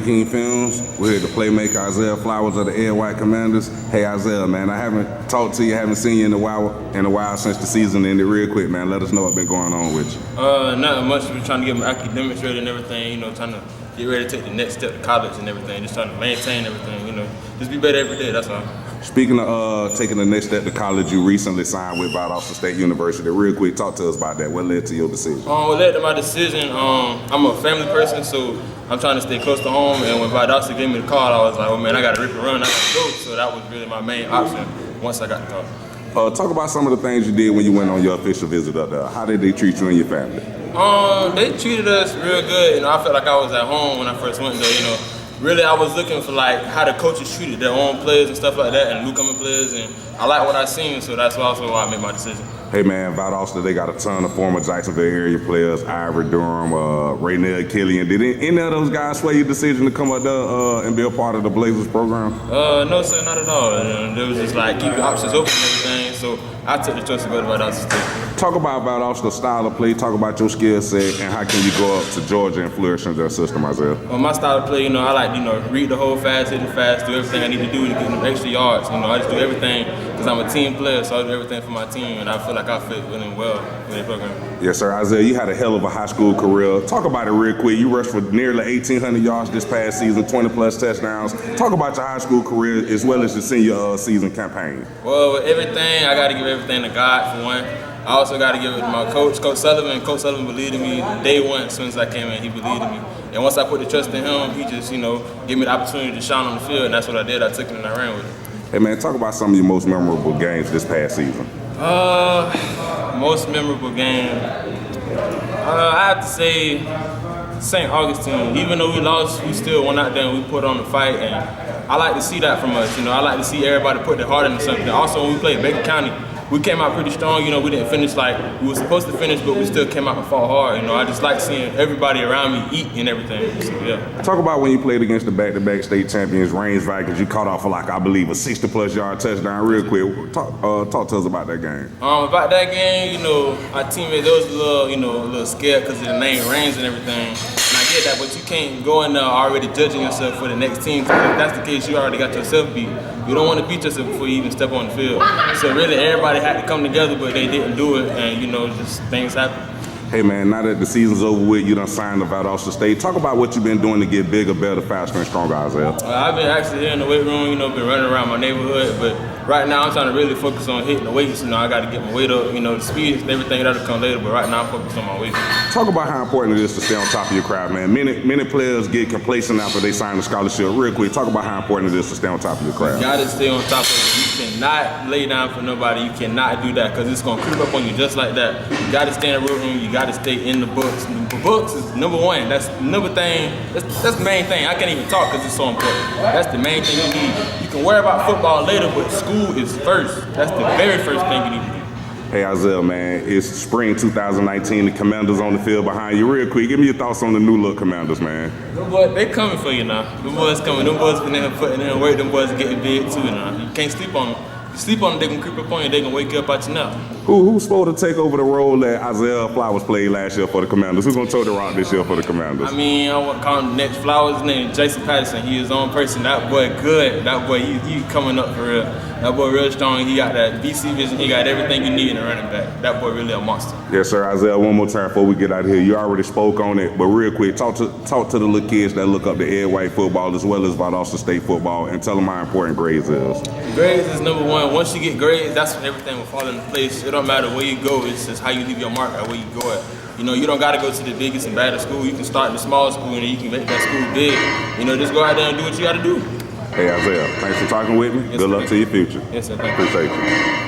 Dreamkingfilmz. We're here to playmaker Isaiah Flowers of the Ed White Commanders. Hey Isaiah, man, I haven't talked to you, haven't seen you in a while since the season ended. Real quick, man, let us know what's been going on with you. Nothing much. We're trying to get my academics ready and everything, you know, trying to get ready to take the next step to college and everything, just trying to maintain everything, you know, just be better every day, that's all. Speaking of taking the next step to college, you recently signed with Valdosta State University. Real quick, talk to us about that. What led to your decision? What led to my decision, I'm a family person, so I'm trying to stay close to home, and when Valdosta gave me the call, I was like, oh man, I gotta rip and run, I gotta go, so that was really my main option once I got the call. Talk about some of the things you did when you went on your official visit up there. How did they treat you and your family? They treated us real good, you know, I felt like I was at home when I first went there, you know. Really, I was looking for like how the coaches treated their own players and stuff like that, and newcomer players, and I like what I seen, so that's also why I made my decision. Hey man, Valdosta, they got a ton of former Jacksonville area players, Ivory Durham, Raynell Killian. Did any of those guys sway your decision to come up there and be a part of the Blazers program? No sir, not at all. There was just like keep your options open and everything, so I took the choice to go to Valdosta State. Talk about Valdosta's style of play, talk about your skill set, and how can you go up to Georgia and flourish in their system, Isaiah? Well, my style of play, you know, I like, you know, read the whole fast, hit it fast, do everything I need to do to get them extra yards. You know, I just do everything because I'm a team player, so I do everything for my team, and I feel like I fit really well with the program. Yes, sir. Isaiah, you had a hell of a high school career. Talk about it real quick. You rushed for nearly 1,800 yards this past season, 20-plus touchdowns. Talk about your high school career as well as your senior season campaign. Well, with everything, I got to give everything to God, for one. I also got to give it to my coach, Coach Sullivan. Coach Sullivan believed in me day one. As soon as I came in, he believed in me. And once I put the trust in him, he just, you know, gave me the opportunity to shine on the field, and that's what I did. I took it and I ran with it. Hey, man, talk about some of your most memorable games this past season. Most memorable game, I have to say St. Augustine. Even though we lost, we still went out there and we put on the fight, and I like to see that from us. You know, I like to see everybody put their heart into something. Also, when we played Baker County, we came out pretty strong. You know, we didn't finish like we were supposed to finish, but we still came out and fought hard. You know, I just like seeing everybody around me eat and everything. So, yeah. Talk about when you played against the back-to-back state champions, Range Vikings. You caught off for like, I believe, a 60-plus yard touchdown. Real quick, talk to us about that game. About that game, you know, our teammate, they was a little scared because of the name Range and everything. And I get that, but you can't go in there already judging yourself for the next team. If that's the case, you already got yourself beat. You don't want to beat yourself before you even step on the field. So really, everybody had to come together, but they didn't do it, and you know, just things happen. Hey man, now that the season's over with, you done signed to Valdosta State. Talk about what you've been doing to get bigger, better, faster, and stronger, Isaiah. I've been actually here in the weight room, you know, been running around my neighborhood, but right now I'm trying to really focus on hitting the weights. You know, I got to get my weight up, you know, the speed and everything that'll come later, but right now I'm focused on my weight. Talk about how important it is to stay on top of your craft, man. Many players get complacent after they sign a scholarship. Real quick, talk about how important it is to stay on top of your craft. You got to stay on top of it. You cannot lay down for nobody. You cannot do that because it's going to creep up on you just like that. You got to stay in the weight room. You got to stay in the books. The books is number one. That's number thing. That's the main thing. I can't even talk because it's so important. That's the main thing you need. You can worry about football later, but school is first. That's the very first thing you need to do. Hey Isaiah, man, it's spring 2019. The Commanders on the field behind you. Real quick, give me your thoughts on the new look Commanders, man. Them boys, they coming for you now. Them boys coming. Them boys been in here putting in work. Them boys are getting big too now. You can't sleep on them. You sleep on them, they gonna creep up on you. They gonna wake you up out your nap. Who's supposed to take over the role that Isaiah Flowers played last year for the Commanders? Who's gonna toe the rock this year for the Commanders? I mean, I want to call him the next Flowers. His name is Jason Patterson. He his own person. That boy good. That boy, he coming up for real. That boy real strong. He got that BC vision. He got everything you need in a running back. That boy really a monster. Yes, sir. Isaiah, one more time before we get out of here. You already spoke on it, but real quick, talk to the little kids that look up to Ed White football as well as Valdosta State football, and tell them how important grades is. Grades is number one. Once you get grades, that's when everything will fall into place. It don't matter where you go. It's just how you leave your mark at where you go at. You know, you don't got to go to the biggest and baddest school. You can start in the small school and then you can make that school big. You know, just go out there and do what you got to do. Hey Isaiah, thanks for talking with me. Yes, Good luck to your future. Yes, sir. Thank you. Appreciate you.